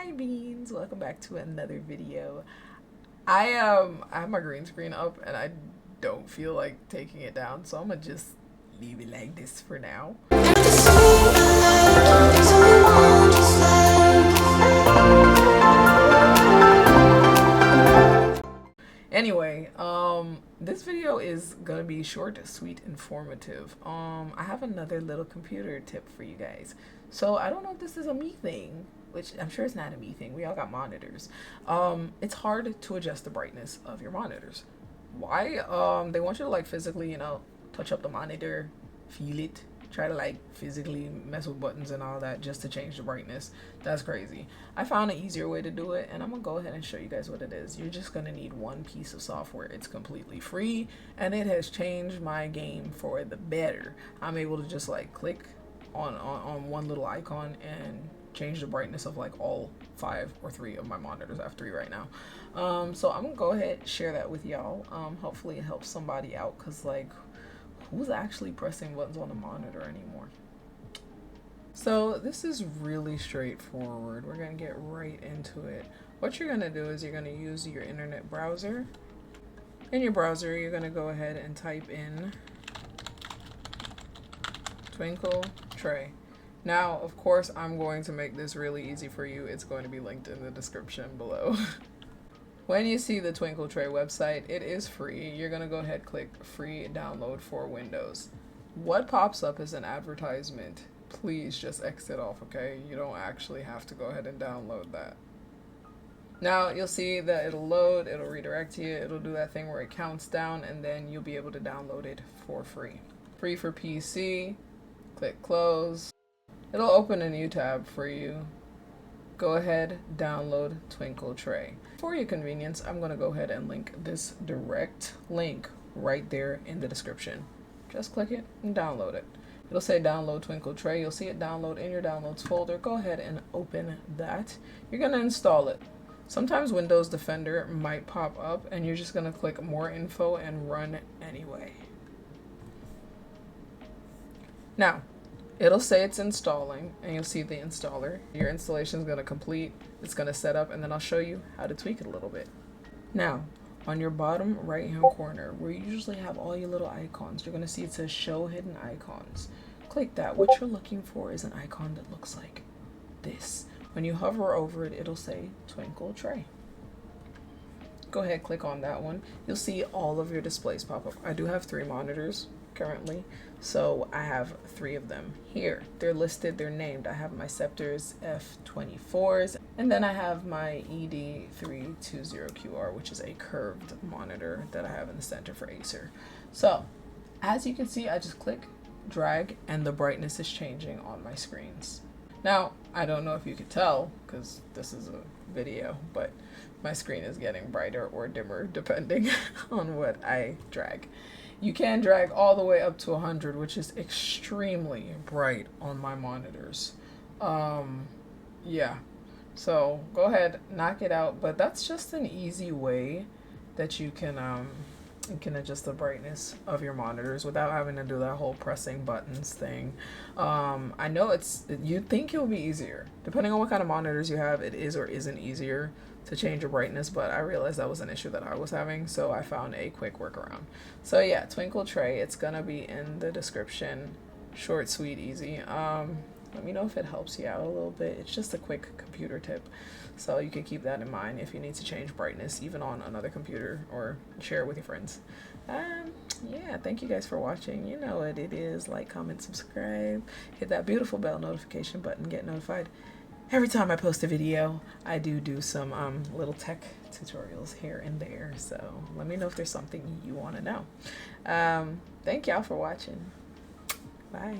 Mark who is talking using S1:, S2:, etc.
S1: Hi beans, welcome back to another video. I have my green screen up and I don't feel like taking it down, so I'm gonna just leave it like this for now. Anyway, this video is gonna be short, sweet, informative. I have another little computer tip for you guys. So I don't know if this is a me thing, which I'm sure it's not a me thing. We all got monitors. It's hard to adjust the brightness of your monitors. Why? They want you to like physically, touch up the monitor, feel it, try to like physically mess with buttons and all that just to change the brightness. That's crazy. I found an easier way to do it, and I'm gonna go ahead and show you guys what it is. You're just gonna need one piece of software. It's completely free and it has changed my game for the better. I'm able to just like click on one little icon and change the brightness of like all 5 or 3 of my monitors. I have 3 right now. So I'm gonna go ahead and share that with y'all. Hopefully it helps somebody out, because like, who's actually pressing buttons on the monitor anymore? So this is really straightforward. We're gonna get right into it. What you're gonna do is you're gonna use your internet browser. In your browser, you're gonna go ahead and type in Twinkle Tray. Now, of course, I'm going to make this really easy for you. It's going to be linked in the description below. When you see the Twinkle Tray website, it is free. You're going to go ahead, click free download for Windows. What pops up is an advertisement. Please just exit off, okay? You don't actually have to go ahead and download that. Now, you'll see that it'll load, it'll redirect you, it'll do that thing where it counts down, and then you'll be able to download it for free. Free for PC. Click close. It'll open a new tab for you. Go ahead, download Twinkle Tray. For your convenience, I'm going to go ahead and link this direct link right there in the description. Just click it and download it. It'll say download Twinkle Tray. You'll see it download in your downloads folder. Go ahead and open that. You're going to install it. Sometimes Windows Defender might pop up and you're just going to click more info and run anyway. Now, it'll say it's installing, and you'll see the installer. Your installation is going to complete, it's going to set up, and then I'll show you how to tweak it a little bit. Now, on your bottom right hand corner, where you usually have all your little icons, you're going to see it says show hidden icons. Click that. What you're looking for is an icon that looks like this. When you hover over it, it'll say Twinkle Tray. Go ahead, click on that one. You'll see all of your displays pop up. I do have 3 monitors currently, so I have 3 of them here. They're listed, they're named. I have my Scepters F24s, and then I have my ED320QR, which is a curved monitor that I have in the center for Acer. So as you can see, I just click, drag, and the brightness is changing on my screens. Now, I don't know if you could tell because this is a video, but my screen is getting brighter or dimmer depending on what I drag. You can drag all the way up to 100, which is extremely bright on my monitors. Yeah, so go ahead, knock it out. But that's just an easy way that you can adjust the brightness of your monitors without having to do that whole pressing buttons thing. I know you'd think it'll be easier. Depending on what kind of monitors you have, it is or isn't easier to change your brightness, but I realized that was an issue that I was having, so I found a quick workaround. So yeah, Twinkle Tray, it's gonna be in the description. Short, sweet, easy. Let me know if it helps you out a little bit. It's just a quick computer tip, so you can keep that in mind if you need to change brightness even on another computer or share it with your friends. Yeah, thank you guys for watching. You know what it is. Like, comment, subscribe, hit that beautiful bell notification button, get notified every time I post a video. I do some little tech tutorials here and there, so let me know if there's something you want to know. Thank y'all for watching. Bye.